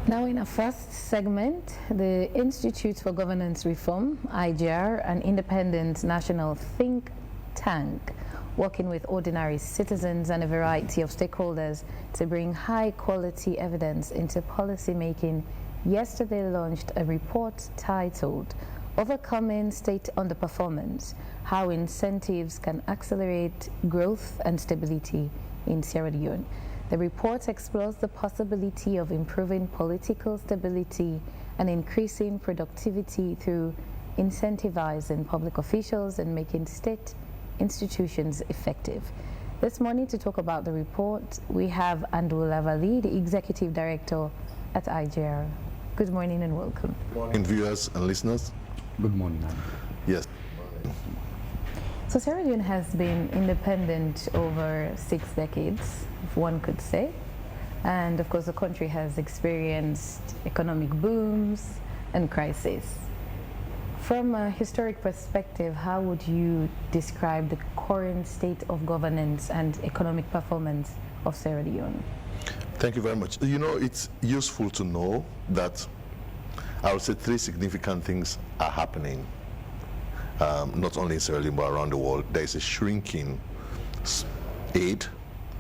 Now, in our first segment, the Institute for Governance Reform, IGR, an independent national think tank working with ordinary citizens and a variety of stakeholders to bring high-quality evidence into policy making, yesterday launched a report titled Overcoming State Underperformance: How Incentives Can Accelerate Growth and Stability in Sierra Leone. The report explores the possibility of improving political stability and increasing productivity through incentivizing public officials and making state institutions effective. This morning, to talk about the report, we have Lavalie, the Executive Director at IGR. Good morning and welcome. Good morning, viewers and listeners. Good morning, Andy. Yes. So Sierra Leone has been independent over 6 decades, if one could say. And of course, the country has experienced economic booms and crises. From a historic perspective, how would you describe the current state of governance and economic performance of Sierra Leone? Thank you very much. You know, it's useful to know that I would say 3 significant things are happening. Not only in Sierra Leone, but around the world. There is a shrinking aid.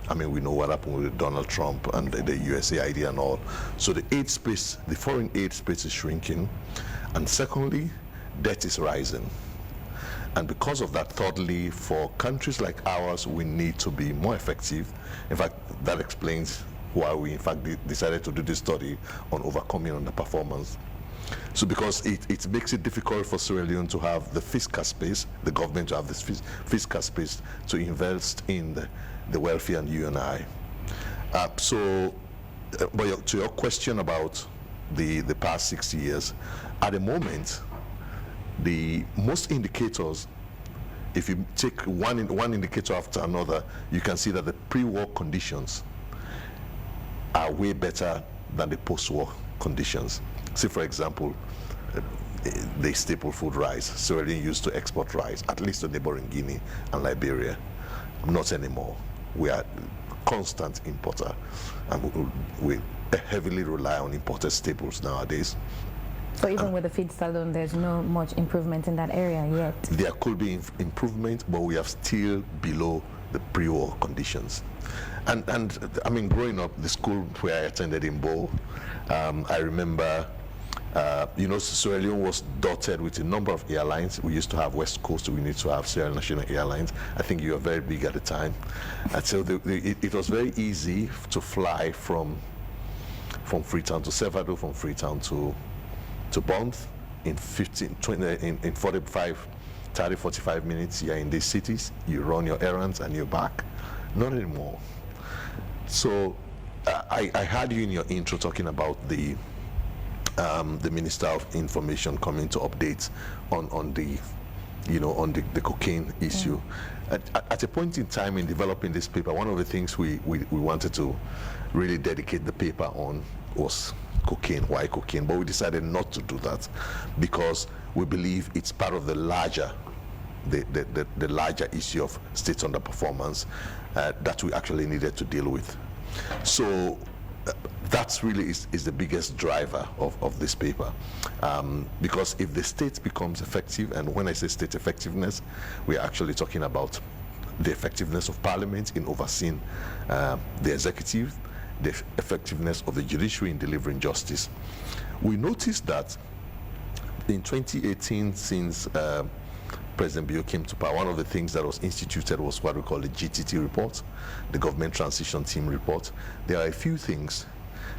I mean, we know what happened with Donald Trump and the USAID and all. So the aid space, the foreign aid space is shrinking. And secondly, debt is rising. And because of that, thirdly, for countries like ours, we need to be more effective. In fact, that explains why we, in fact, decided to do this study on overcoming underperformance. So because it makes it difficult for Sierra Leone to have the fiscal space, the government to have this fiscal space to invest in the wealthy and you and I. But to your question about the past 60 years, at the moment, the most indicators, if you take one indicator after another, you can see that the pre-war conditions are way better than the post-war conditions. See, for example, the staple food rice. Sierra Leone used to export rice, at least to neighboring Guinea and Liberia. Not anymore. We are constant importer, and we heavily rely on imported staples nowadays. So even with the feed salon, there's no much improvement in that area yet? There could be improvement, but we are still below the pre-war conditions. And I mean, growing up, the school where I attended in Bo, I remember, you know, Sierra Leone was dotted with a number of airlines. We used to have West Coast, we need to have Sierra National Airlines. I think you were very big at the time. And so it was very easy to fly from Freetown to Sevado, from Freetown to Bond in 45 minutes. You're in these cities, you run your errands and you're back. Not anymore. So I heard you in your intro talking about the Minister of Information coming to update on the cocaine issue. At a point in time in developing this paper, one of the things we wanted to really dedicate the paper on was cocaine. Why cocaine? But we decided not to do that because we believe it's part of the larger issue of state underperformance that we actually needed to deal with. So that's really is the biggest driver of this paper, because if the state becomes effective, and when I say state effectiveness, we're actually talking about the effectiveness of Parliament in overseeing the executive, the effectiveness of the judiciary in delivering justice. We noticed that in 2018, since President Bio came to power, one of the things that was instituted was what we call the GTT report, the Government Transition Team report. There are a few things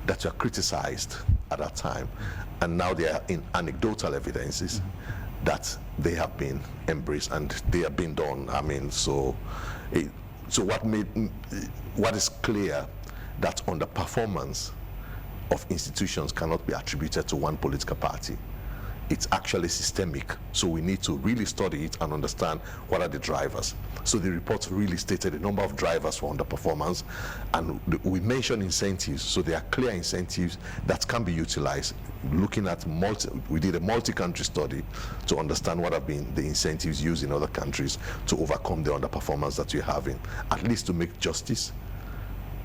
that were criticized at that time, and now they are in anecdotal evidences that they have been embraced and they have been done. I mean, so what is clear that underperformance of institutions cannot be attributed to one political party. It's actually systemic, so we need to really study it and understand what are the drivers. So the report really stated a number of drivers for underperformance, and we mentioned incentives, so there are clear incentives that can be utilized. Looking at we did a multi-country study to understand what have been the incentives used in other countries to overcome the underperformance that we're having, at least to make justice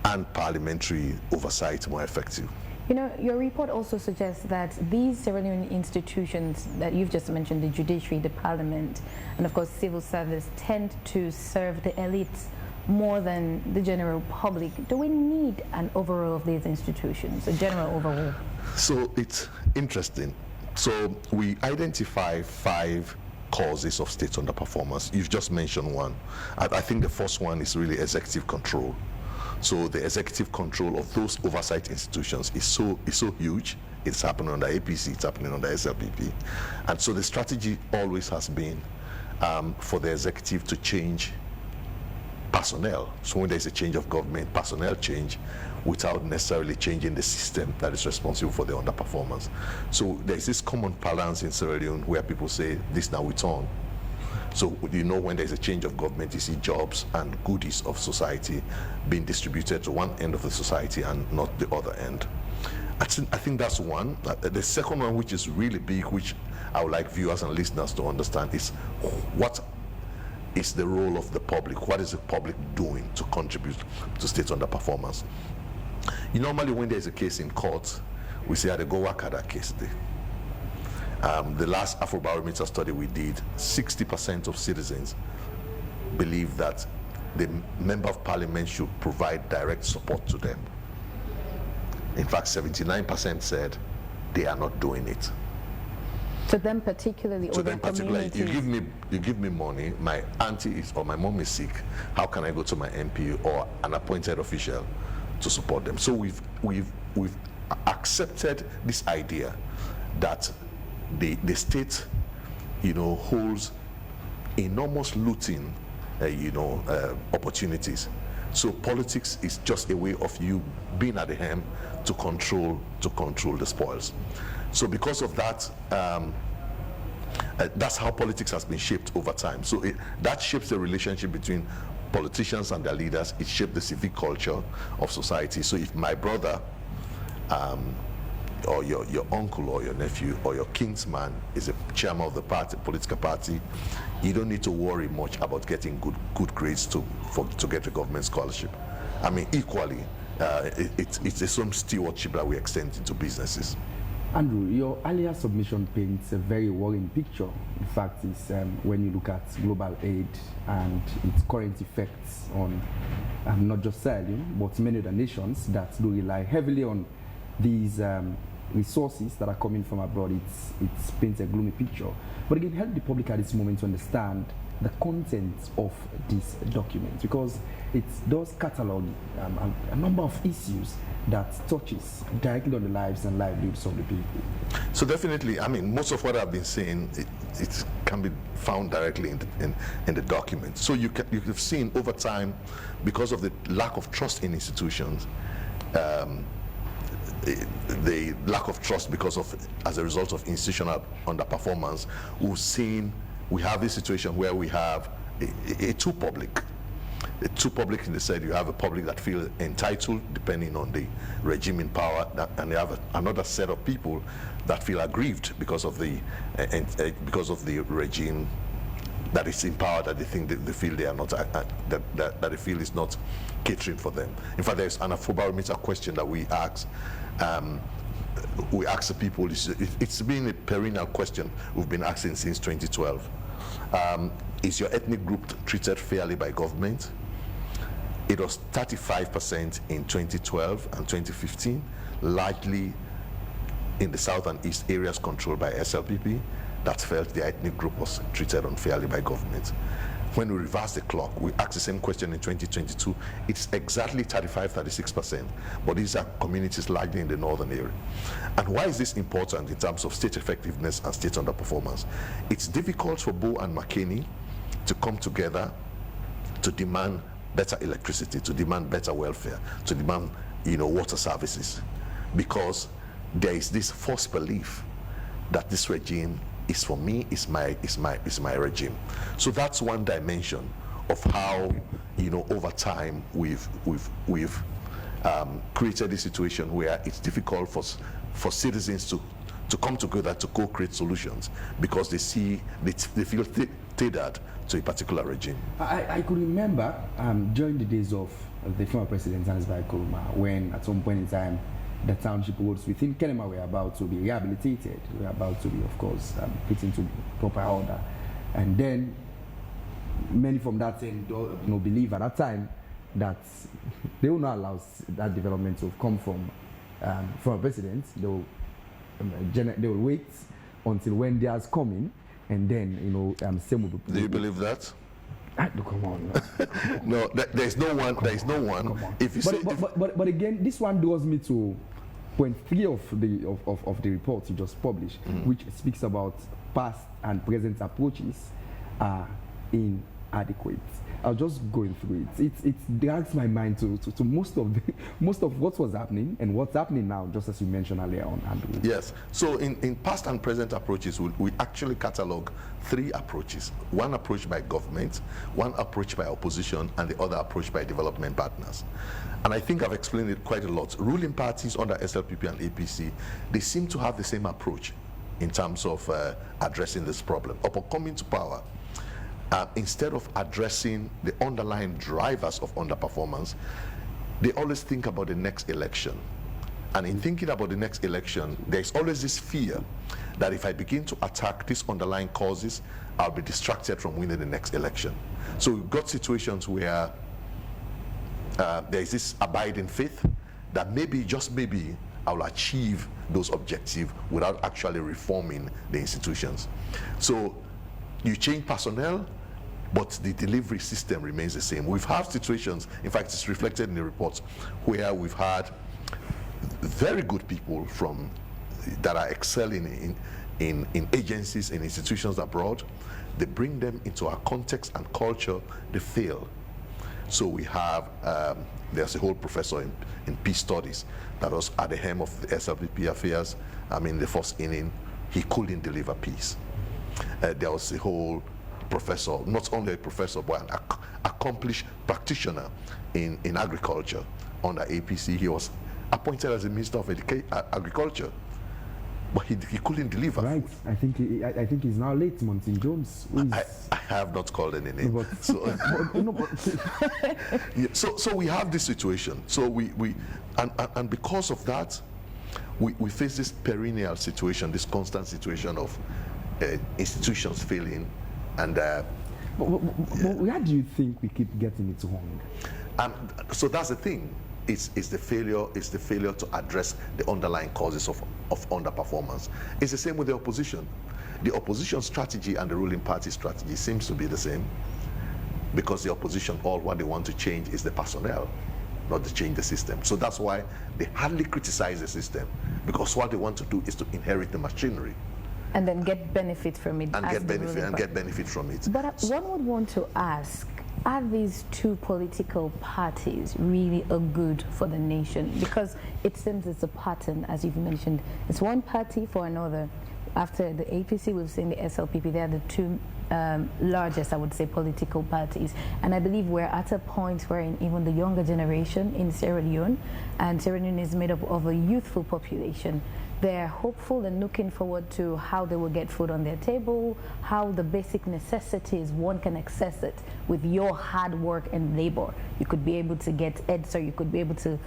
and parliamentary oversight more effective. You know, your report also suggests that these Sierra Leone institutions that you've just mentioned, the judiciary, the parliament, and of course civil service, tend to serve the elites more than the general public. Do we need an overhaul of these institutions, a general overhaul? So it's interesting. So we identify 5 causes of state underperformance. You've just mentioned one. I think the first one is really executive control. So the executive control of those oversight institutions is so huge. It's happening under APC, it's happening under SLPP. And so the strategy always has been for the executive to change personnel. So when there's a change of government, personnel change without necessarily changing the system that is responsible for the underperformance. So there's this common balance in Sierra Leone where people say, this now we turn. So you know, when there's a change of government, you see jobs and goodies of society being distributed to one end of the society and not the other end. I think that's one. The second one, which is really big, which I would like viewers and listeners to understand, is what is the role of the public? What is the public doing to contribute to state underperformance? Normally when there's a case in court, we say, go work at that case day. The last Afrobarometer study we did, 60% of citizens believe that the member of parliament should provide direct support to them. In fact, 79% said they are not doing it. To them particularly, to them particularly, you give me money, my auntie is or my mom is sick, how can I go to my MP or an appointed official to support them? So we've accepted this idea that the state, holds enormous looting, opportunities. So politics is just a way of you being at the helm to control the spoils. So because of that, that's how politics has been shaped over time. So that shapes the relationship between politicians and their leaders. It shaped the civic culture of society. So if my brother or your uncle or your nephew or your kinsman is a chairman of the party, political party, you don't need to worry much about getting good grades to get a government scholarship. I mean, equally, it's the same stewardship that we extend into businesses. Andrew, your earlier submission paints a very worrying picture. In fact, it's when you look at global aid and its current effects on not just Sierra Leone, but many other nations that do rely heavily on these resources that are coming from abroad. It paints a gloomy picture. But again, help the public at this moment to understand the content of this document, because it does catalog a number of issues that touches directly on the lives and livelihoods of the people. So definitely, I mean, most of what I've been saying, it can be found directly in the document. So you've seen over time, because of the lack of trust in institutions, the lack of trust as a result of institutional underperformance, we have this situation where we have a too public in the sense you have a public that feels entitled depending on the regime in power, and you have another set of people that feel aggrieved because of the regime that is in power, that they feel they are not that they feel is not catering for them. In fact, there's an Afrobarometer question that we ask. We ask the people, it's been a perennial question we've been asking since 2012. Is your ethnic group treated fairly by government? It was 35% in 2012 and 2015, largely in the south and east areas controlled by SLPP, that felt the ethnic group was treated unfairly by government. When we reverse the clock, we ask the same question in 2022, it's exactly 35-36%, but these are communities largely in the northern area. And why is this important in terms of state effectiveness and state underperformance? It's difficult for Bo and McKinney to come together to demand better electricity, to demand better welfare, to demand, water services, because there is this false belief that this regime is for me, is my regime. So that's one dimension of how, over time we've created a situation where it's difficult for citizens to come together to co-create solutions because they feel tethered to a particular regime. I could remember during the days of the former president Zanzibar Nkrumah, when at some point in time the township roads within Kenema were about to be rehabilitated. We were about to be, of course, put into proper order. And then many from that end, believe at that time that they will not allow that development to come from a president. They will wait until when theirs coming, and then same will be. Do you believe that? Come on. No, there is no one. There is no one. If you say, but again, this one draws me to point 3 of the report you just published, which speaks about past and present approaches are inadequate. I was just going through it. It drags my mind to most of what was happening and what's happening now, just as you mentioned earlier on, Andrew. Yes. So in past and present approaches, we actually catalog 3 approaches. One approach by government, one approach by opposition, and the other approach by development partners. And I think I've explained it quite a lot. Ruling parties under SLPP and APC, they seem to have the same approach in terms of addressing this problem. Upon coming to power, instead of addressing the underlying drivers of underperformance, they always think about the next election. And in thinking about the next election, there's always this fear that if I begin to attack these underlying causes, I'll be distracted from winning the next election. So we've got situations where there's this abiding faith that maybe, just maybe, I'll achieve those objectives without actually reforming the institutions. So you change personnel, but the delivery system remains the same. We've had situations, in fact, it's reflected in the reports, where we've had very good people that are excelling in agencies and institutions abroad. They bring them into our context and culture, they fail. So we have, there's a whole professor in peace studies that was at the helm of the SLPP affairs. I mean, the first inning, he couldn't deliver peace. There was a whole professor, not only a professor, but an accomplished practitioner in agriculture under APC. He was appointed as the Minister of Agriculture, but he couldn't deliver. Right. I think he's now late, Monty Jones. I have not called any name. No, So we have this situation. So and because of that, we face this perennial situation, this constant situation of institutions failing, and where do you think we keep getting it wrong? So that's the thing. It's the failure to address the underlying causes of underperformance. It's the same with the opposition. The opposition strategy and the ruling party strategy seems to be the same, because the opposition, all what they want to change is the personnel, not to change the system. So that's why they hardly criticize the system, because what they want to do is to inherit the machinery. And then get benefit from it. And get benefit from it. But one would want to ask, are these 2 political parties really a good for the nation? Because it seems it's a pattern, as you've mentioned. It's one party for another. After the APC, we've seen the SLPP. They are the 2 largest, I would say, political parties. And I believe we're at a point where even the younger generation in Sierra Leone, and Sierra Leone is made up of a youthful population, they're hopeful and looking forward to how they will get food on their table, how the basic necessities, one can access it with your hard work and labor. You could be able to get EDSA, you could be able to,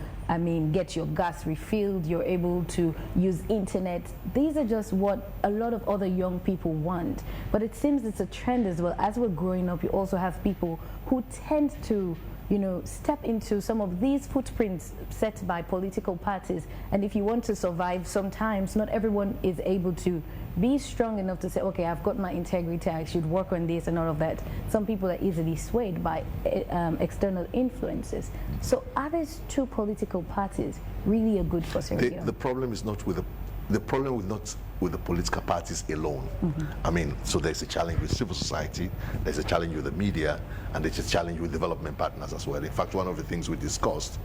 get your gas refilled, you're able to use internet. These are just what a lot of other young people want. But it seems it's a trend as well. As we're growing up, you also have people who tend to step into some of these footprints set by political parties. And if you want to survive, sometimes not everyone is able to be strong enough to say, okay, I've got my integrity, I should work on this and all of that. Some people are easily swayed by external influences. So are these 2 political parties really a good for Sierra Leone? The problem is not with the problem not with the political parties alone. So there's a challenge with civil society, there's a challenge with the media, and there's a challenge with development partners as well. In fact, one of the things we discussed,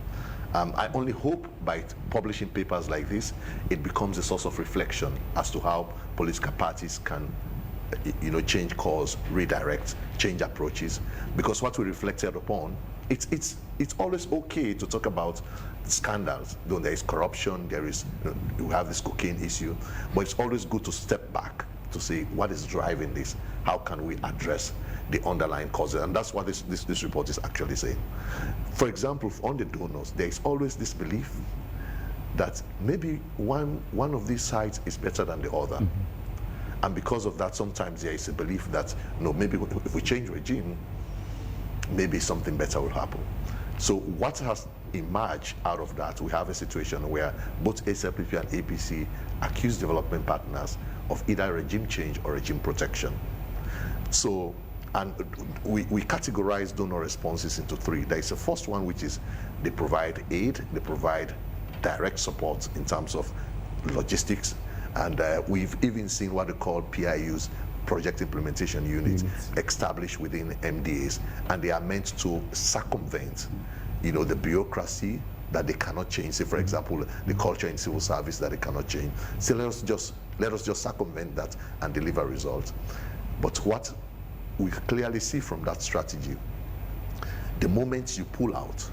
I only hope by publishing papers like this, it becomes a source of reflection as to how political parties can change course, redirect, change approaches. Because what we reflected upon, it's always okay to talk about scandals. Though there is corruption, there is, you have this cocaine issue, but it's always good to step back to see what is driving this. How can we address the underlying causes? And that's what this report is actually saying. For example, on the donors, there is always this belief that maybe one of these sides is better than the other. And because of that, sometimes there is a belief that, no, maybe if we change regime, maybe something better will happen. So what has emerged out of that, we have a situation where both SLPP and APC accuse development partners of either regime change or regime protection. So, and we categorize donor responses into three. There is a first one, which is they provide aid, they provide direct support in terms of logistics, and we've even seen what they call PIUs, project implementation units, established within MDAs, and they are meant to circumvent, the bureaucracy that they cannot change. Say, for example, the culture in civil service that they cannot change. So let us just circumvent that and deliver results. But what we clearly see from that strategy, the moment you pull out,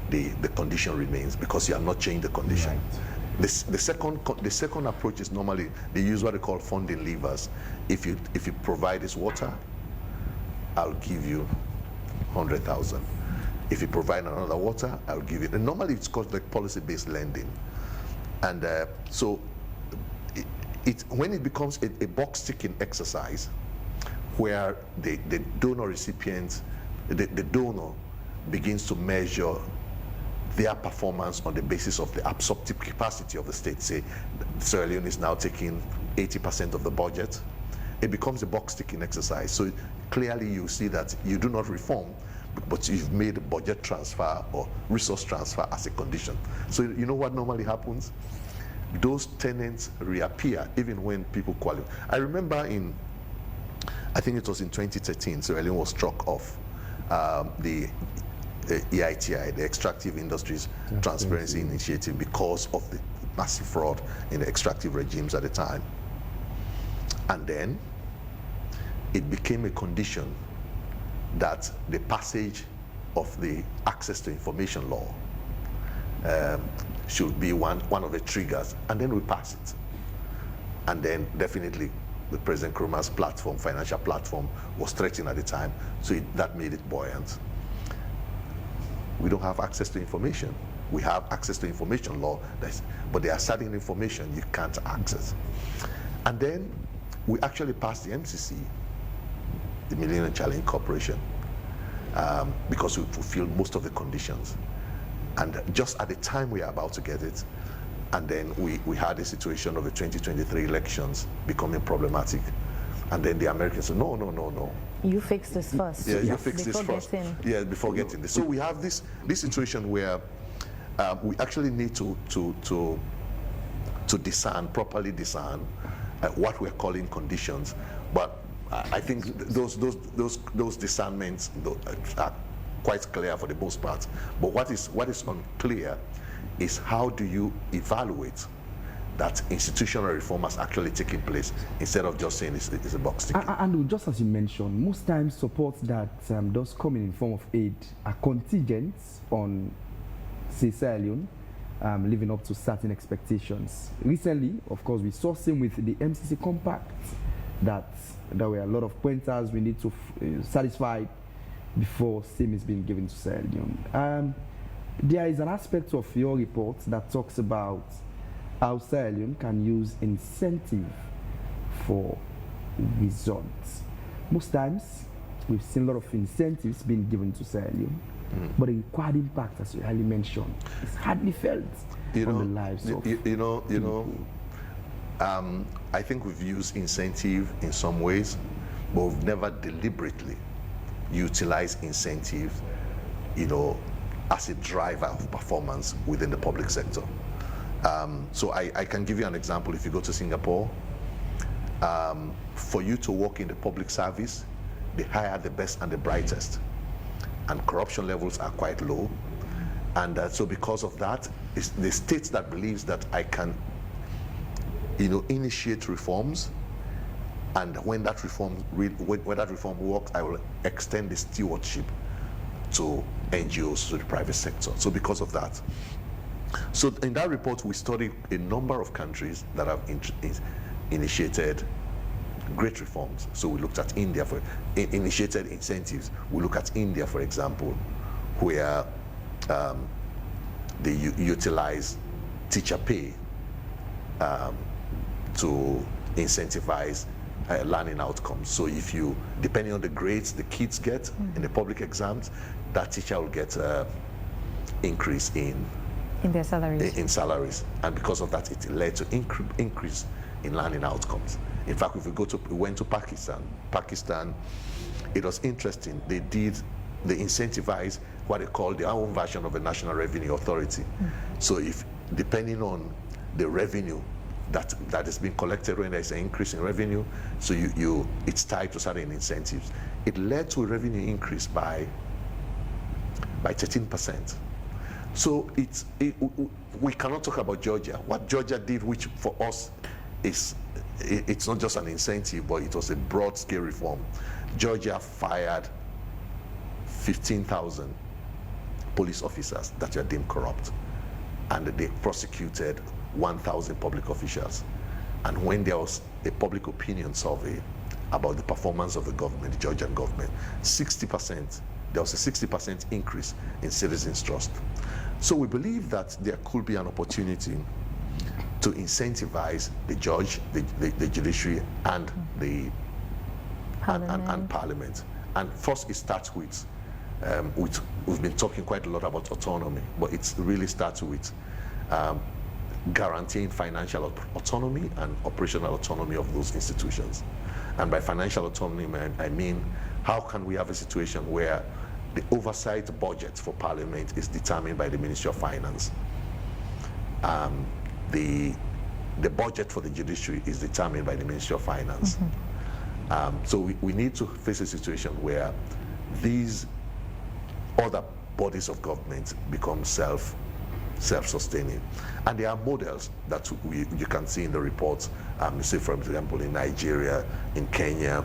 the condition remains, because you have not changed the condition. Right. The second approach is normally they use what they call funding levers. If you provide this water, I'll give you 100,000. If you provide another water, I'll give it. And normally it's called like policy-based lending. And so when it becomes a box-ticking exercise, where the donor recipient, the donor begins to measure their performance on the basis of the absorptive capacity of the state. Say, Sierra Leone is now taking 80% of the budget. It becomes a box-ticking exercise. So clearly you see that you do not reform, but you've made budget transfer or resource transfer as a condition. So you know what normally happens? Those tenants reappear even when people qualify. I remember I think it was in 2013, Sierra Leone was struck off the EITI, the Extractive Industries Transparency Initiative, because of the massive fraud in the extractive regimes at the time. And then it became a condition that the passage of the access to information law should be one of the triggers, and then we pass it. And then definitely the President Nkrumah's platform, financial platform, was threatened at the time, so that made it buoyant. We don't have access to information. We have access to information law, but there are certain information you can't access. And then we actually passed the MCC, the Millennium Challenge Corporation, because we fulfilled most of the conditions. And just at the time we are about to get it, and then we had a situation of the 2023 elections becoming problematic. And then the Americans said, no. You fix this first. Yeah, you fix this first. Yeah, before getting this. So we have this situation where we actually need to properly discern what we're calling conditions. But I think those discernments are quite clear for the most part. But what is unclear is how do you evaluate that institutional reform has actually taken place, instead of just saying it's a box ticking. And just as you mentioned, most times support that does come in form of aid are contingent on, say, Sierra Leone living up to certain expectations. Recently, of course, we saw same with the MCC Compact, that there were a lot of pointers we need to satisfy before same is being given to Sierra Leone. There is an aspect of your report that talks about how Sierra Leone can use incentive for results. Most times, we've seen a lot of incentives being given to Sierra Leone, but the required impact, as you highly mentioned, is hardly felt on the lives of I think we've used incentive in some ways, but we've never deliberately utilized incentive, as a driver of performance within the public sector. So I can give you an example. If you go to Singapore, for you to work in the public service, they hire the best and the brightest, and corruption levels are quite low. And so because of that, it's the state that believes that I can initiate reforms, and when that reform works, I will extend the stewardship to NGOs, to the private sector. So because of that, so in that report we studied a number of countries that have initiated great reforms. So we looked at India for initiated incentives. We look at India, for example, where they utilize teacher pay to incentivize learning outcomes. So if you, depending on the grades the kids get in the public exams, that teacher will get increase in their salaries. In salaries, and because of that, it led to increase in learning outcomes. In fact, if we went to Pakistan, it was interesting. They incentivized what they call their own version of a national revenue authority. So if depending on the revenue that is being collected when there's an increase in revenue, so it's tied to certain incentives. It led to a revenue increase by 13%. So we cannot talk about Georgia. What Georgia did, which for us it's not just an incentive, but it was a broad-scale reform. Georgia fired 15,000 police officers that were deemed corrupt, and they prosecuted 1,000 public officials. And when there was a public opinion survey about the performance of the government, the Georgian government, there was a 60% increase in citizens' trust. So we believe that there could be an opportunity to incentivize the judge, the judiciary, and the parliament. And first, it starts with we've been talking quite a lot about autonomy, but it really starts with guaranteeing financial autonomy and operational autonomy of those institutions. And by financial autonomy, I mean, how can we have a situation where the oversight budget for Parliament is determined by the Ministry of Finance? The budget for the judiciary is determined by the Ministry of Finance. So we need to face a situation where these other bodies of government become self-sustaining. And there are models that you can see in the reports, say for example in Nigeria, in Kenya.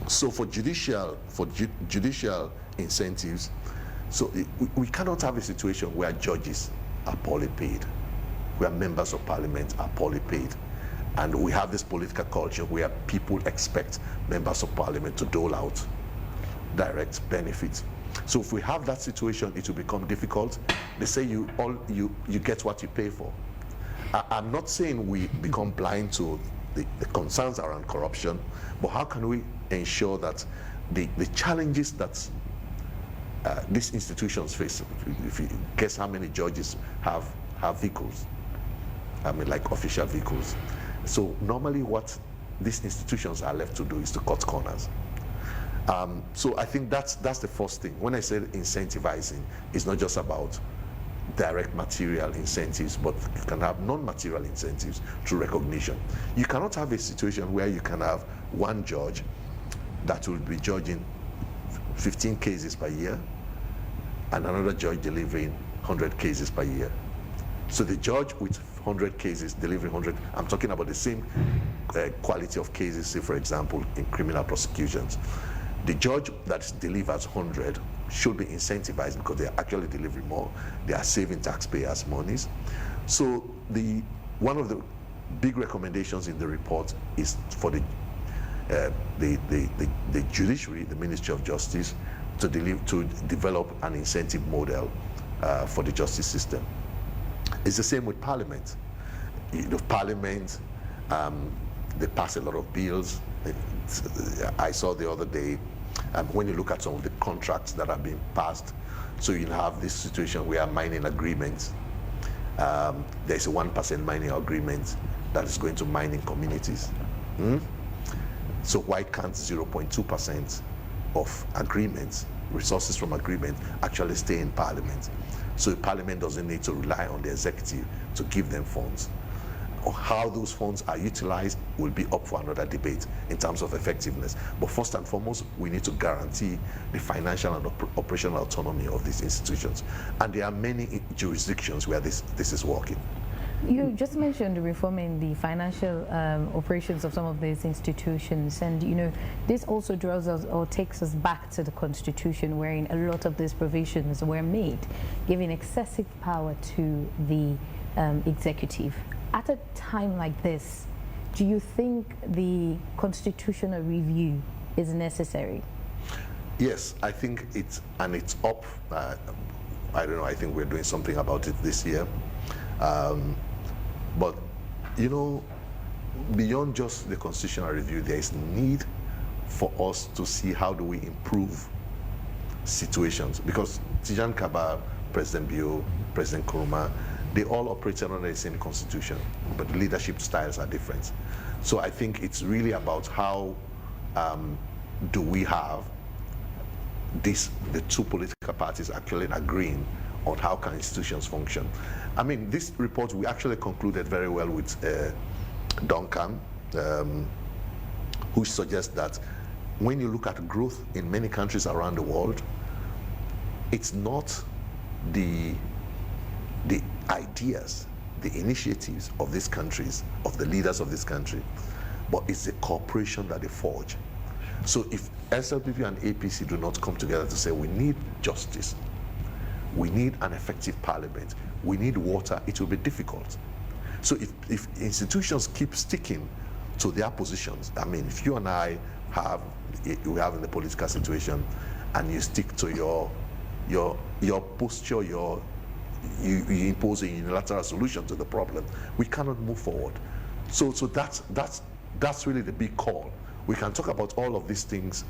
So for judicial incentives, so we cannot have a situation where judges are poorly paid, where members of parliament are poorly paid. And we have this political culture where people expect members of parliament to dole out direct benefits. So if we have that situation, it will become difficult. They say you get what you pay for. I'm not saying we become blind to the concerns around corruption, but how can we ensure that the challenges that these institutions face, if you guess how many judges have vehicles, I mean like official vehicles. So normally what these institutions are left to do is to cut corners. So I think that's the first thing. When I say incentivizing, it's not just about direct material incentives, but you can have non-material incentives through recognition. You cannot have a situation where you can have one judge that will be judging 15 cases per year and another judge delivering 100 cases per year. So the judge with 100 cases delivering 100, I'm talking about the same quality of cases, say for example in criminal prosecutions. The judge that delivers 100 should be incentivized because they are actually delivering more. They are saving taxpayers' monies. So one of the big recommendations in the report is for the judiciary, the Ministry of Justice, to develop an incentive model for the justice system. It's the same with Parliament. Parliament, they pass a lot of bills. I saw the other day, when you look at some of the contracts that are being passed, so you have this situation where mining agreements, there's a 1% mining agreement that is going to mining communities. So why can't 0.2% of agreements, resources from agreement, actually stay in Parliament? So Parliament doesn't need to rely on the executive to give them funds. Or how those funds are utilized will be up for another debate in terms of effectiveness. But first and foremost, we need to guarantee the financial and operational autonomy of these institutions. And there are many jurisdictions where this is working. You just mentioned reforming the financial operations of some of these institutions, and this also draws us or takes us back to the Constitution, wherein a lot of these provisions were made, giving excessive power to the executive. At a time like this, do you think the constitutional review is necessary? Yes, I think it's up. I don't know, I think we're doing something about it this year. But, you know, beyond just the constitutional review, there is need for us to see how do we improve situations. Because Tijan Kaba, President Bio, President Nkrumah, they all operated under the same constitution, but leadership styles are different. So I think it's really about how do we have the two political parties actually agreeing on how can institutions function. I mean, this report, we actually concluded very well with Duncan, who suggests that when you look at growth in many countries around the world, it's not the ideas, the initiatives of these countries, of the leaders of this country, but it's the cooperation that they forge. So if SLPP and APC do not come together to say we need justice, we need an effective parliament, we need water, it will be difficult. So if institutions keep sticking to their positions, I mean, if you and I we have in the political situation, and you stick to your posture, you impose a unilateral solution to the problem, we cannot move forward. So that's really the big call. We can talk about all of these things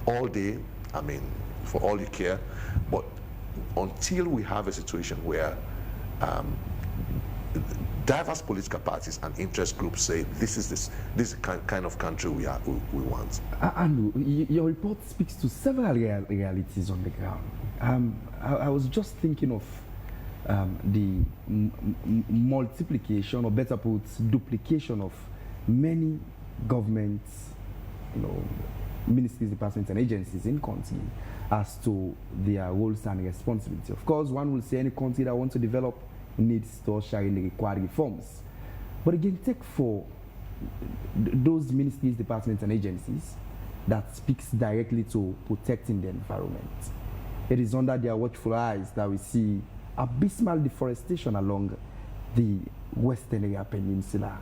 all day, I mean, for all you care, but until we have a situation where diverse political parties and interest groups say this is the kind of country we want. Andrew, your report speaks to several realities on the ground. I was just thinking of the multiplication, or better put, duplication of many governments, ministries, departments, and agencies in country as to their roles and responsibility. Of course, one will say any country that wants to develop needs to usher in the required reforms. But again, take for those ministries, departments, and agencies that speaks directly to protecting the environment. It is under their watchful eyes that we see abysmal deforestation along the Western Area Peninsula,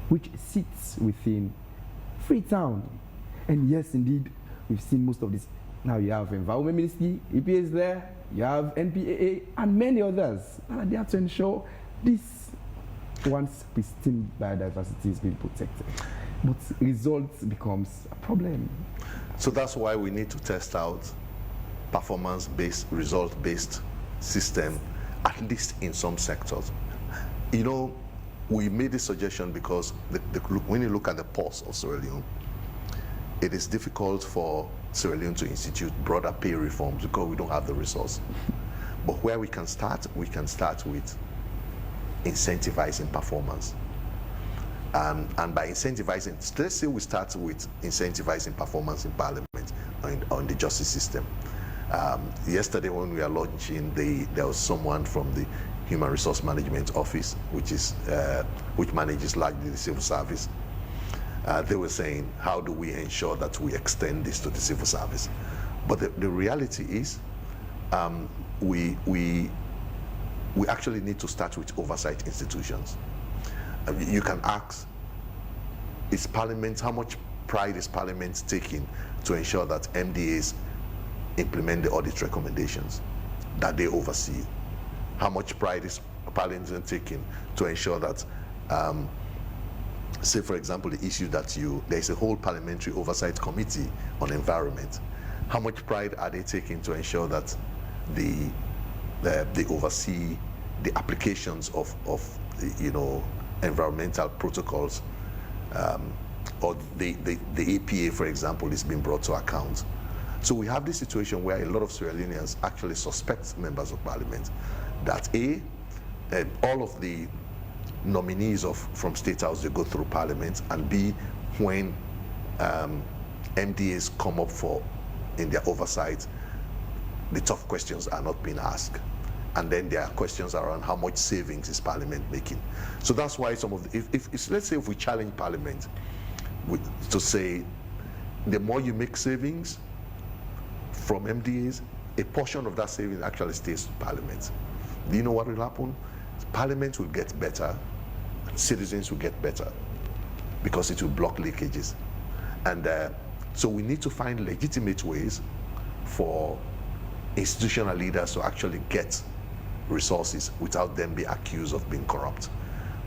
which sits within Freetown. And yes, indeed, we've seen most of this. Now you have Environment Ministry, EPA is there, you have NPAA, and many others that are there to ensure this once pristine biodiversity is being protected. But results becomes a problem. So that's why we need to test out performance-based, result-based system, at least in some sectors. We made this suggestion because when you look at the pulse of Sierra Leone, it is difficult for Sierra Leone to institute broader pay reforms because we don't have the resource. But where we can start with incentivizing performance. And by incentivizing, let's say we start with incentivizing performance in Parliament on the justice system. Yesterday when we were launching, there was someone from the Human Resource Management Office, which manages largely the civil service. They were saying, how do we ensure that we extend this to the civil service? But the reality is, we actually need to start with oversight institutions. You can ask, is Parliament, how much pride is Parliament taking to ensure that MDAs implement the audit recommendations that they oversee? How much pride is Parliament taking to ensure that, say for example, the issue that there's a whole parliamentary oversight committee on environment. How much pride are they taking to ensure that they oversee the applications of environmental protocols, or the APA, for example, is being brought to account. So we have this situation where a lot of Sierra Leoneans actually suspect members of parliament that all of the nominees from State House, they go through Parliament, and B, when MDAs come up in their oversight, the tough questions are not being asked. And then there are questions around how much savings is Parliament making. So that's why let's say if we challenge Parliament to say, the more you make savings from MDAs, a portion of that savings actually stays to Parliament. Do you know what will happen? Parliament will get better, citizens will get better, because it will block leakages. And so we need to find legitimate ways for institutional leaders to actually get resources without them being accused of being corrupt.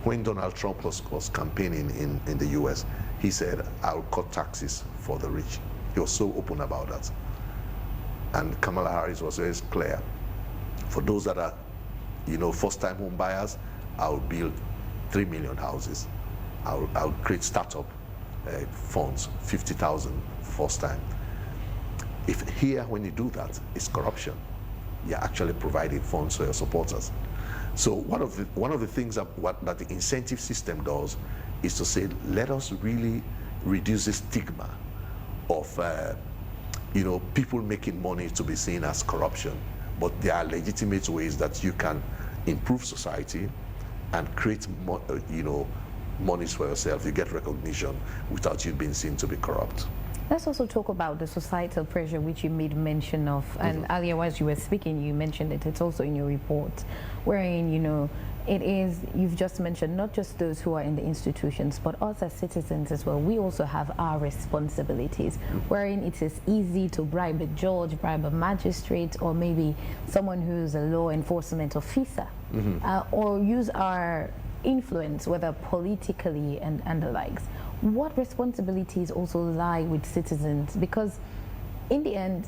When Donald Trump was campaigning in the US, he said, I'll cut taxes for the rich. He was so open about that. And Kamala Harris was very clear. For those that are, first-time home buyers, I'll build 3 million houses. I'll create startup funds, 50,000 first time. If here, when you do that, it's corruption. You're actually providing funds for your supporters. So one of the things that the incentive system does is to say, let us really reduce the stigma of people making money to be seen as corruption. But there are legitimate ways that you can improve society and create monies for yourself. You get recognition without you being seen to be corrupt. Let's also talk about the societal pressure which you made mention of, and earlier as you were speaking, you mentioned it. It's also in your report, wherein it is, you've just mentioned not just those who are in the institutions, but us as citizens as well. We also have our responsibilities, wherein it is easy to bribe a judge, bribe a magistrate, or maybe someone who's a law enforcement officer, or use our influence, whether politically and the likes. What responsibilities also lie with citizens? Because in the end,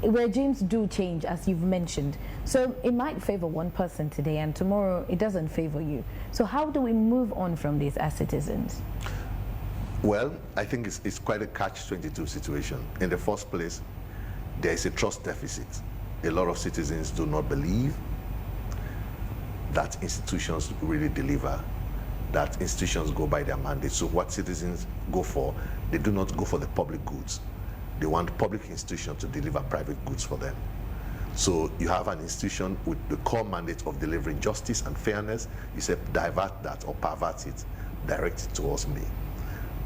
regimes do change, as you've mentioned. So it might favor one person today and tomorrow it doesn't favor you. So how do we move on from this as citizens? Well, I think it's quite a catch-22 situation. In the first place, there is a trust deficit. A lot of citizens do not believe that institutions really deliver, that institutions go by their mandate. So what citizens go for, they do not go for the public goods. They want public institutions to deliver private goods for them. So you have an institution with the core mandate of delivering justice and fairness. You say divert that or pervert it, direct it towards me.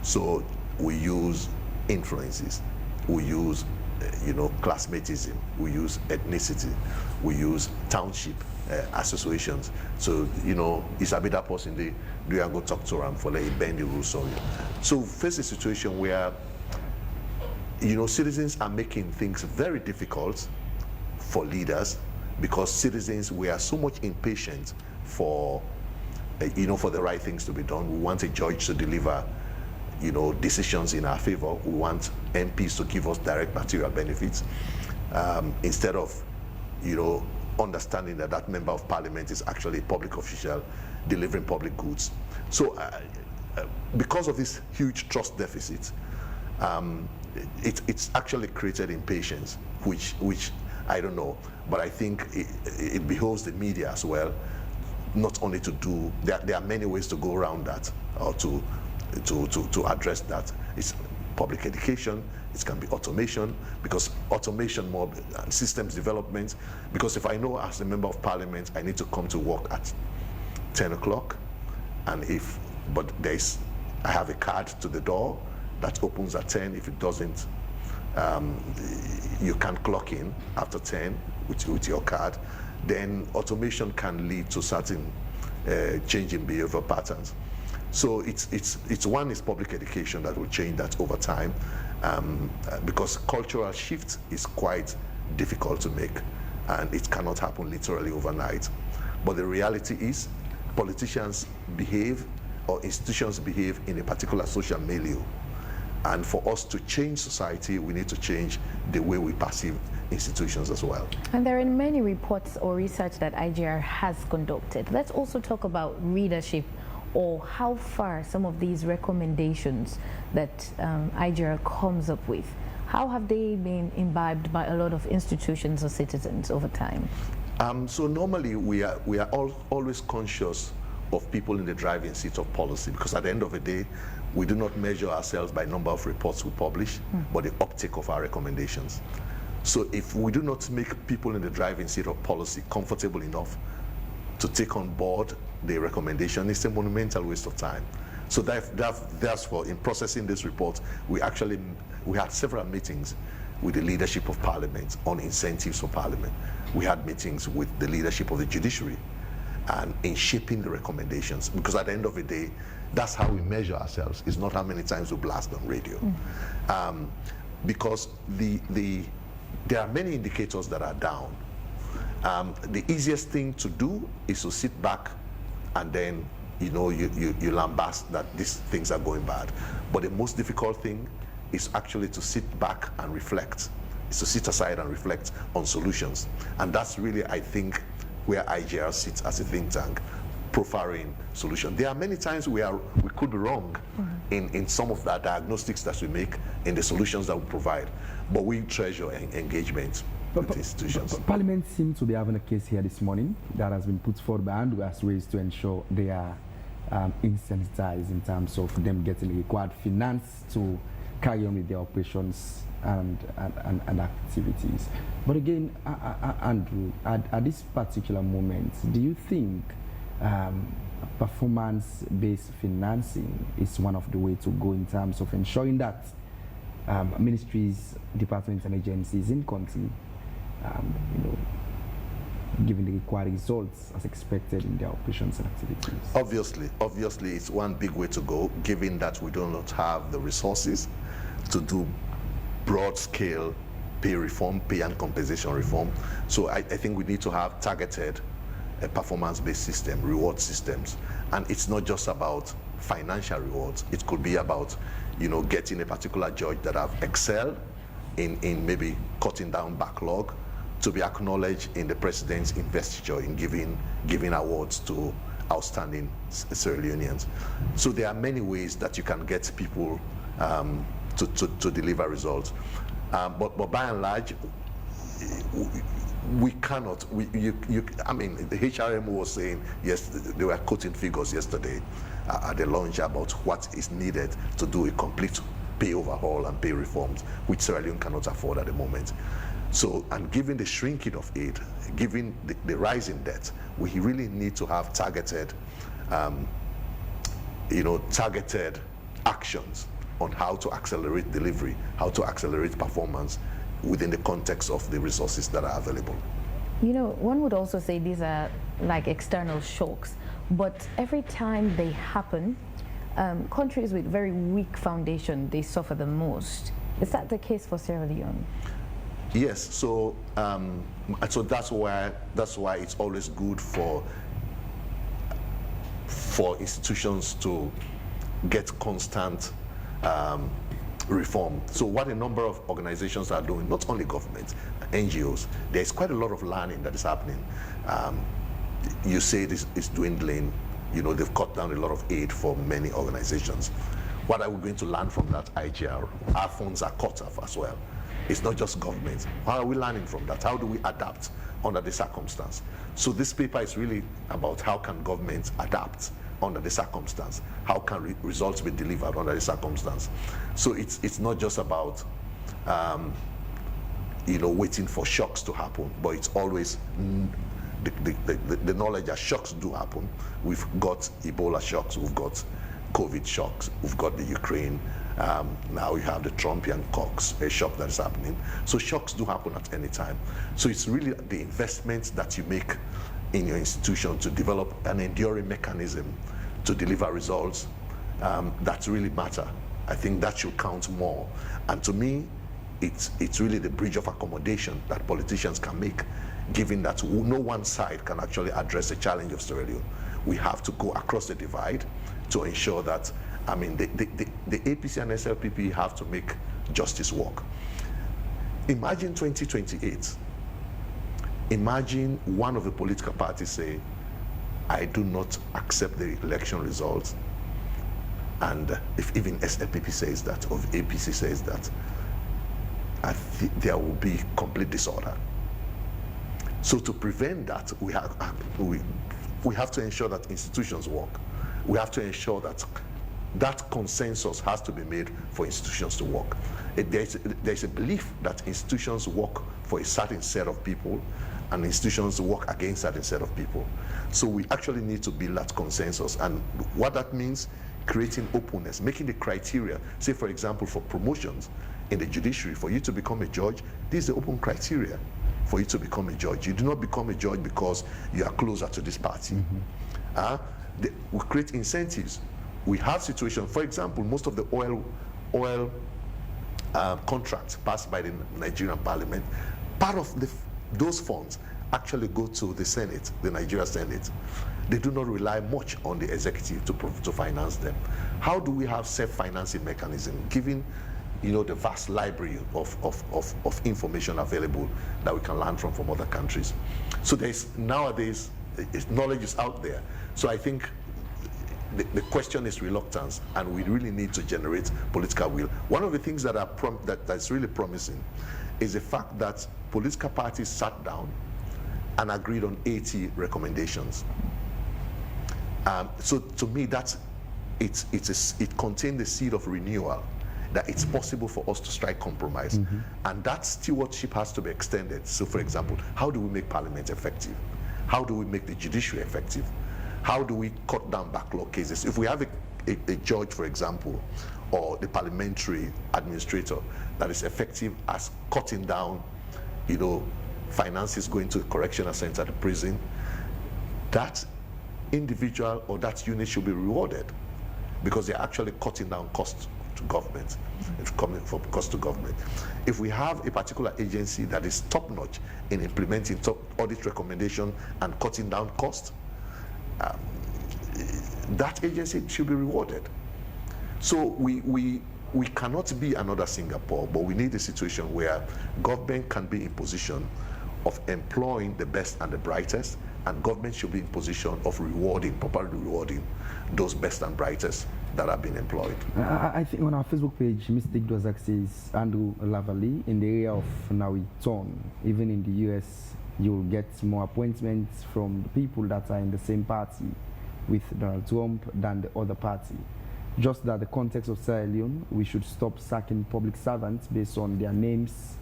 So we use influences, we use classmatism, we use ethnicity, we use township associations. So, Isabella person, do you go talk to them for like bend the rules on you. So face a situation where, citizens are making things very difficult for leaders because citizens, we are so much impatient for, for the right things to be done. We want a judge to deliver, decisions in our favor. We want MPs to give us direct material benefits instead of, understanding that member of parliament is actually a public official delivering public goods. So because of this huge trust deficit, it's actually created impatience, which I don't know, but I think it behoves the media as well, not only to do, there are many ways to go around that or to address that. It's public education, it can be automation, because automation more systems development, because if I know as a member of parliament I need to come to work at 10 o'clock, and I have a card to the door that opens at 10. If it doesn't, you can't clock in after 10 with your card, then automation can lead to certain change in behavior patterns. So it's one is public education that will change that over time, because cultural shift is quite difficult to make, and it cannot happen literally overnight. But the reality is, politicians behave or institutions behave in a particular social milieu, and for us to change society, we need to change the way we perceive institutions as well. And there are many reports or research that IGR has conducted. Let's also talk about readership, or how far some of these recommendations that IGR comes up with, how have they been imbibed by a lot of institutions or citizens over time? So normally we are always conscious of people in the driving seat of policy, because at the end of the day, we do not measure ourselves by number of reports we publish, but the uptake of our recommendations. So if we do not make people in the driving seat of policy comfortable enough to take on board the recommendation, it's a monumental waste of time. So therefore, in processing this report, we had several meetings with the leadership of Parliament on incentives for Parliament. We had meetings with the leadership of the Judiciary, and in shaping the recommendations, because at the end of the day, that's how we measure ourselves. It's not how many times we blast on radio, because there are many indicators that are down. The easiest thing to do is to sit back and then you lambast that these things are going bad. But the most difficult thing is actually to sit back and reflect. Is to sit aside and reflect on solutions. And that's really, I think, where IGR sits as a think tank, profiling solution. There are many times we could be wrong in some of the diagnostics that we make, in the solutions that we provide, but we treasure engagement with institutions. Parliament seems to be having a case here this morning that has been put forward by Andrew as ways to ensure they are insensitized in terms of them getting the required finance to carry on with their operations and activities. But again, Andrew, at this particular moment, do you think performance-based financing is one of the ways to go in terms of ensuring that ministries, departments, and agencies in country, giving the required results as expected in their operations and activities? Obviously, it's one big way to go, given that we do not have the resources to do broad-scale pay reform, pay and compensation reform. So I think we need to have targeted performance-based system, reward systems. And it's not just about financial rewards. It could be about, getting a particular judge that have excelled in maybe cutting down backlog to be acknowledged in the president's investiture in giving awards to outstanding Sierra Leoneans. So there are many ways that you can get people to deliver results. But by and large, we cannot. I mean, the HRM was saying, yes, they were quoting figures yesterday at the launch about what is needed to do a complete pay overhaul and pay reforms, which Sierra Leone cannot afford at the moment. So, and given the shrinking of aid, given the rise in debt, we really need to have targeted, targeted actions on how to accelerate delivery, how to accelerate performance within the context of the resources that are available. One would also say these are like external shocks, but every time they happen, countries with very weak foundation, they suffer the most. Is that the case for Sierra Leone? Yes, so that's why it's always good for institutions to get constant reform. So what a number of organizations are doing, not only government, NGOs, there's quite a lot of learning that is happening. You say this is dwindling, they've cut down a lot of aid for many organizations. What are we going to learn from that IGR? Our funds are cut off as well. It's not just government. How are we learning from that? How do we adapt under the circumstance? So this paper is really about how can governments adapt under the circumstance? How can results be delivered under the circumstance? So it's not just about waiting for shocks to happen, but it's always the knowledge that shocks do happen. We've got Ebola shocks, we've got COVID shocks, we've got the Ukraine, now you have the Trumpian shock that is happening. So shocks do happen at any time. So it's really the investments that you make in your institution to develop an enduring mechanism to deliver results that really matter. I think that should count more. And to me, it's really the bridge of accommodation that politicians can make, given that no one side can actually address the challenge of Sierra Leone. We have to go across the divide to ensure that, the APC and SLPP have to make justice work. Imagine 2028. Imagine one of the political parties say, I do not accept the election results. And if even SLPP says that, or APC says that, I think there will be complete disorder. So to prevent that, we have to ensure that institutions work. We have to ensure that that consensus has to be made for institutions to work. There's a belief that institutions work for a certain set of people and institutions work against a certain set of people. So we actually need to build that consensus. And what that means, creating openness, making the criteria, say for example for promotions in the judiciary, for you to become a judge, this is the open criteria for you to become a judge. You do not become a judge because you are closer to this party. We create incentives. We have situations, for example, most of the oil contracts passed by the Nigerian parliament, part of those funds actually go to the Senate, the Nigeria Senate, they do not rely much on the executive to finance them. How do we have self-financing mechanism, given the vast library of information available that we can learn from other countries? So nowadays, knowledge is out there. So I think the question is reluctance, and we really need to generate political will. One of the things that's really promising is the fact that political parties sat down and agreed on 80 recommendations. So to me, it contained the seed of renewal, that it's possible for us to strike compromise. And that stewardship has to be extended. So for example, how do we make Parliament effective? How do we make the judiciary effective? How do we cut down backlog cases? If we have a judge, for example, or the parliamentary administrator that is effective as cutting down, finances going to the correctional center, the prison, that individual or that unit should be rewarded, because they're actually cutting down costs to government. It's coming from cost to government. If we have a particular agency that is top-notch in implementing audit recommendation and cutting down costs, that agency should be rewarded. So we cannot be another Singapore, but we need a situation where government can be in position of employing the best and the brightest, and government should be in position of properly rewarding those best and brightest that have been employed. I think on our Facebook page, Mr. Igdozak says Andrew Lavalie in the area of Nawiton, even in the US, you'll get more appointments from the people that are in the same party with Donald Trump than the other party. Just that the context of Sierra Leone, we should stop sacking public servants based on their names,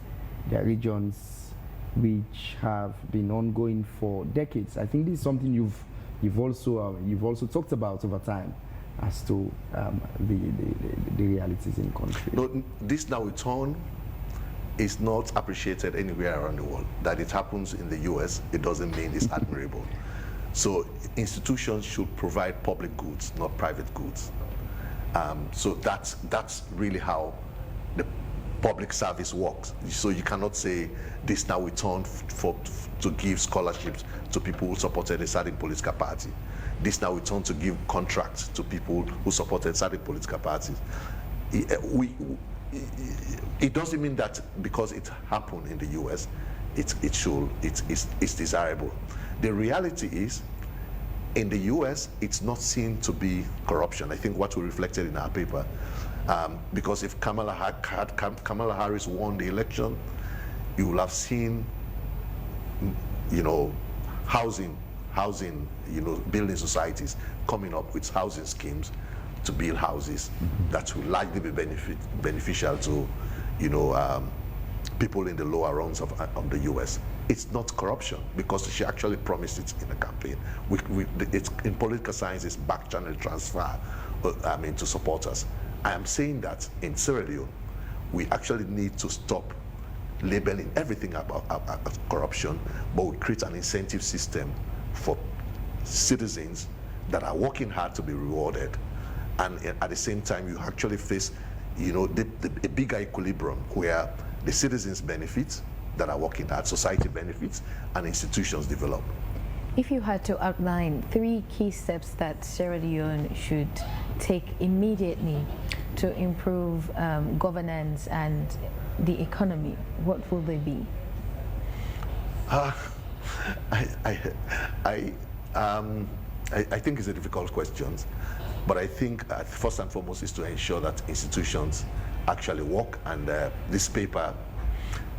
their regions, which have been ongoing for decades. I think this is something you've also talked about over time as to the realities in the country. No, this Nawiton is not appreciated anywhere around the world. That it happens in the US, it doesn't mean it's admirable. So institutions should provide public goods, not private goods. So that's really how the public service works. So you cannot say this now we turn to give scholarships to people who supported a certain political party. This now we turn to give contracts to people who supported certain political parties. It doesn't mean that because it happened in the US, it's desirable. The reality is, in the US, it's not seen to be corruption. I think what we reflected in our paper, because if Kamala Harris won the election, you will have seen, housing, building societies coming up with housing schemes to build houses that will likely be beneficial to, people in the lower rungs of the US. It's not corruption, because she actually promised it in the campaign. It's in political science, it's back channel transfer, to supporters. I am saying that in Sierra Leone, we actually need to stop labeling everything about corruption, but we create an incentive system for citizens that are working hard to be rewarded. And at the same time, you actually face, a bigger equilibrium where the citizens benefit that are working hard, society benefits, and institutions develop. If you had to outline 3 key steps that Sierra Leone should take immediately to improve governance and the economy, what will they be? I think it's a difficult question, but I think first and foremost is to ensure that institutions actually work, and this paper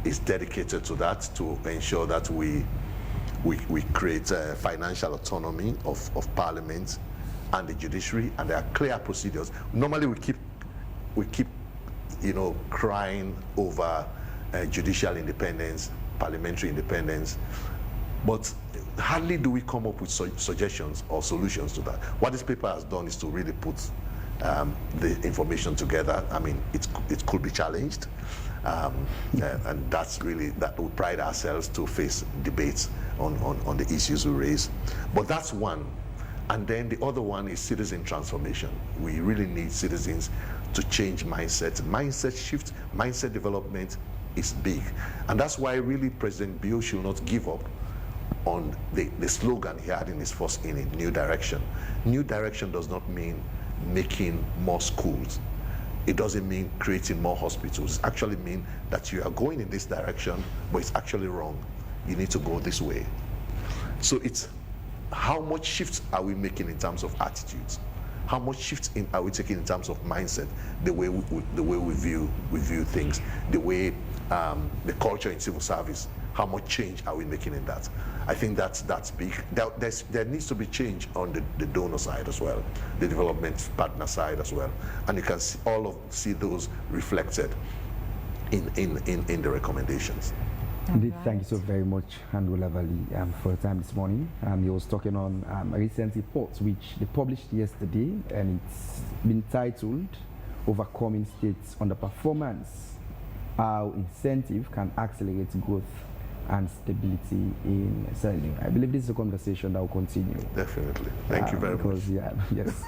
is dedicated to that, to ensure that we create financial autonomy of Parliament and the judiciary, and there are clear procedures. Normally we keep crying over judicial independence, parliamentary independence, but hardly do we come up with suggestions or solutions to that. What this paper has done is to really put the information together. I mean, it could be challenged, and that's really that we pride ourselves to face debates on the issues we raise. But that's one. And then the other one is citizen transformation. We really need citizens to change mindset. Mindset shift, mindset development is big. And that's why really President Bill should not give up on the slogan he had in his first inning, New Direction. New Direction does not mean making more schools. It doesn't mean creating more hospitals. It actually means that you are going in this direction, but it's actually wrong. You need to go this way. So it's how much shifts are we making in terms of attitudes? How much shifts are we taking in terms of mindset, the way we view things, the way the culture in civil service? How much change are we making in that? I think that's big. There needs to be change on the donor side as well, the development partner side as well, and you can see those reflected in the recommendations. Indeed, thank you so very much, Andrew Lavalie, for your time this morning. He was talking on a recent report which they published yesterday, and it's been titled "Overcoming States Underperformance: How Incentive Can Accelerate Growth and Stability in Sierra Leone." I believe this is a conversation that will continue. Definitely. Thank you very much. Yes.